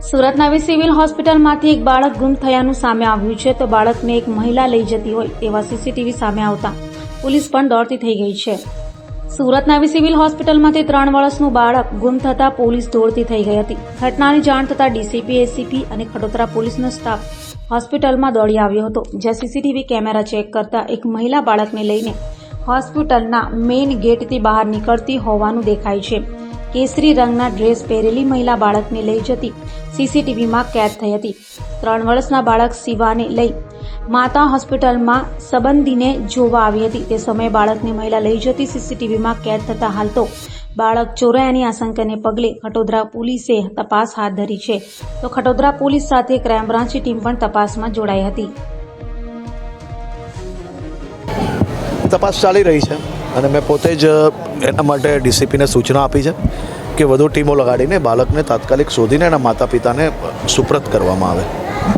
સુરત નવી સિવિલ હોસ્પિટલમાંથી એક બાળક ગુમ થયાનું સામે આવ્યું છે તો બાળકને એક મહિલા લઈ જતી હોય તેવા સીસીટીવી સામે આવતા પોલીસ પણ દોડતી થઈ ગઈ છે। સુરત નવી સિવિલ હોસ્પિટલમાંથી 3 વર્ષનું બાળક ગુમ થતા પોલીસ દોડતી થઈ ગઈ હતી। ઘટનાની જાણ થતાં ડીસીપી, એસીપી અને ખડોદરા પોલીસનો સ્ટાફ હોસ્પિટલમાં દોડી આવ્યો હતો, જ્યાં સીસીટીવી કેમેરા ચેક કરતા એક મહિલા બાળકને લઈને હોસ્પિટલના મેઇન ગેટથી બહાર નીકળતી હોવાનું દેખાય છે। કેસરી રંગના ડ્રેસ પહેરેલી મહિલા બાળકને લઈ જતી સીસીટીવીમાં કેદ થઈ હતી। 3 વર્ષના બાળક શિવાને લઈ માતા હોસ્પિટલમાં સંબંધીને જોવા આવી હતી। તે સમયે બાળકને મહિલા લઈ જતી સીસીટીવીમાં કેદ થતા હાલ તો બાળક ચોરાયાની આશંકાને પગલે ખડોદરા પોલીસે તપાસ હાથ ધરી છે, તો ખડોદરા પોલીસ સાથે ક્રાઇમ બ્રાન્ચની ટીમ પણ તપાસમાં જોડાઈ હતી। તપાસ ચાલી રહી છે અને મેં પોતે જ એના માટે ડીસીપીને સૂચના આપી છે કે વધુ ટીમો લગાડીને બાળકને તાત્કાલિક શોધીને એના માતા પિતાને સુપ્રત કરવામાં આવે।